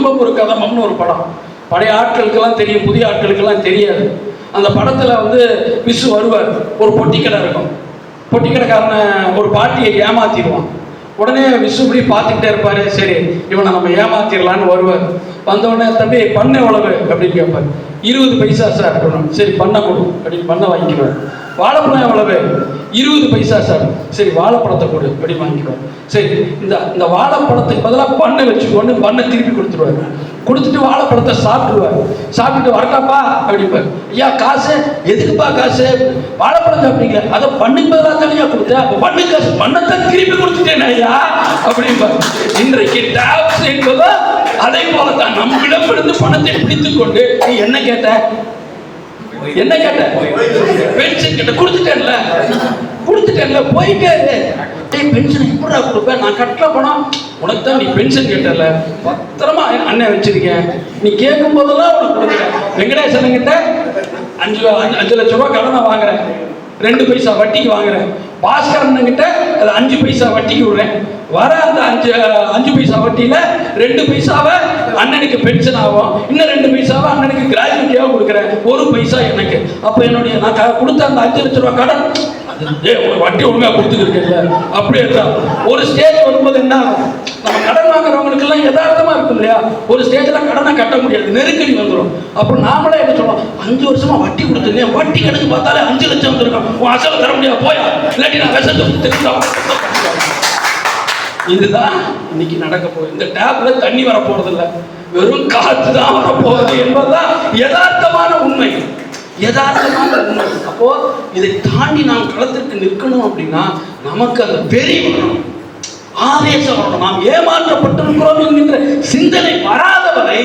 துன்பம் ஒரு கதமம்னு ஒரு படம். பழைய ஆட்களுக்கெல்லாம் தெரியும், புதிய ஆட்களுக்கெல்லாம் தெரியாது. அந்த படத்தில் வந்து விசு வருவார். ஒரு பொட்டி கடை இருக்கும். பொட்டி கடைக்காரனை ஒரு பாட்டியை ஏமாத்திடுவான். உடனே விசு இப்படி பார்த்துக்கிட்டே இருப்பாரு. சரி, இவனை நம்ம ஏமாத்திடலான்னு வருவார். வந்தவுடனே, தம்பி பண்ண எவ்வளவு அப்படின்னு கேட்பார். 20 பைசா சார் இருக்கணும். சரி, பண்ண கொடு அப்படின்னு பண்ண வாங்கிக்குவார். வாழைப்பழம் எவ்வளவு? 20 பைசா சார். சரி, வாழைப்பழத்தை கொடு அப்படின்னு வாங்கிக்குவார். சரி, இந்த வாழைப்பழத்துக்கு பதிலாக பண்ணை வச்சுக்கோன்னு பண்ணை திருப்பி கொடுத்துருவாரு. கொடுத்துட்டு வாழைப்பழத்தை சாப்பிட்டுருவார். சாப்பிட்டுட்டு வரட்டாப்பா அப்படிப்பார். ஐயா காசு எதுக்குப்பா? காசு வாழைப்பழம் சாப்பிட்டீங்க, அதை பண்ணுக்கு பதிலாக தானே கொடுத்தேன். அப்போ பண்ணு காசு பண்ணத்தான் திருப்பி கொடுத்துட்டேன் ஐயா அப்படிம்பார். இன்றைக்கு டாக்ஸ் என்பதோ அதை போலத்தான். நம்மிடமிருந்து பணத்தை பிடித்துக் கொண்டு நீ என்ன கேட்ட? பென்ஷன் கேட்ட, கொடுத்துட்டேன்ல போயிட்டே பென்ஷன் எப்படா கொடுப்பேன்? நான் கட்டல பணம். உனக்கு தான் நீ பென்ஷன் கேட்டல, பத்திரமா அண்ணன் வச்சிருக்கேன். நீ கேட்கும் போதெல்லாம் உனக்கு கொடுக்குறேன். வெங்கடேசன் கிட்ட 5 லட்சம் ரூபாய் கடனை வாங்குறேன், 2 பைசா வட்டிக்கு வாங்குறேன். பாஸ்கரன் கிட்ட அது 5 பைசா வட்டிக்கு விடுறேன். வர அந்த 5 பைசா வட்டியில 2 பைசாவை அண்ணனுக்கு பென்ஷன் ஆகும், இன்னும் 2 பைசாவை அண்ணனுக்கு கிராஜுவிட்டியாக கொடுக்குறேன், 1 பைசா எனக்கு. அப்போ என்னுடைய நான் கொடுத்த அந்த 5 லட்ச ரூபா கடன் வட்டி ஒழுங்கா கொடுத்துருக்கல. அப்படியே தான் ஒரு ஸ்டேஜ் வரும்போது என்ன ஆகும்? நம்ம கடன் வாங்குறவங்களுக்கு எல்லாம் யதார்த்தமா இருக்கும் இல்லையா? ஒரு ஸ்டேஜ்ல கடனை கட்ட முடியாது, நெருக்கடி வந்துடும். அப்போ நாமளே என்ன சொல்றோம்? 5 வருஷமா வட்டி கொடுத்துருந்தேன், வட்டி கணக்கு பார்த்தாலே 5 லட்சம் வந்திருக்கோம், உன் அசலை தர முடியாது போயா, இல்லாட்டி நான் விஷத்தை தெரிஞ்சோம். இதுதான் இன்னைக்கு நடக்க போகுது. இந்த டேப்ல தண்ணி வர போறது இல்லை, வெறும் காத்து தான் வரப்போகுது என்பதுதான் யதார்த்தமான உண்மை. அப்போ இதை தாண்டி நாம் களத்திற்கு நிற்கணும் அப்படின்னா நமக்கு அந்த வெறி வரணும், ஆவேசம் வரணும். நாம் ஏமாற்றப்பட்டிருக்கிறோம் என்கின்ற சிந்தனை வராதவரை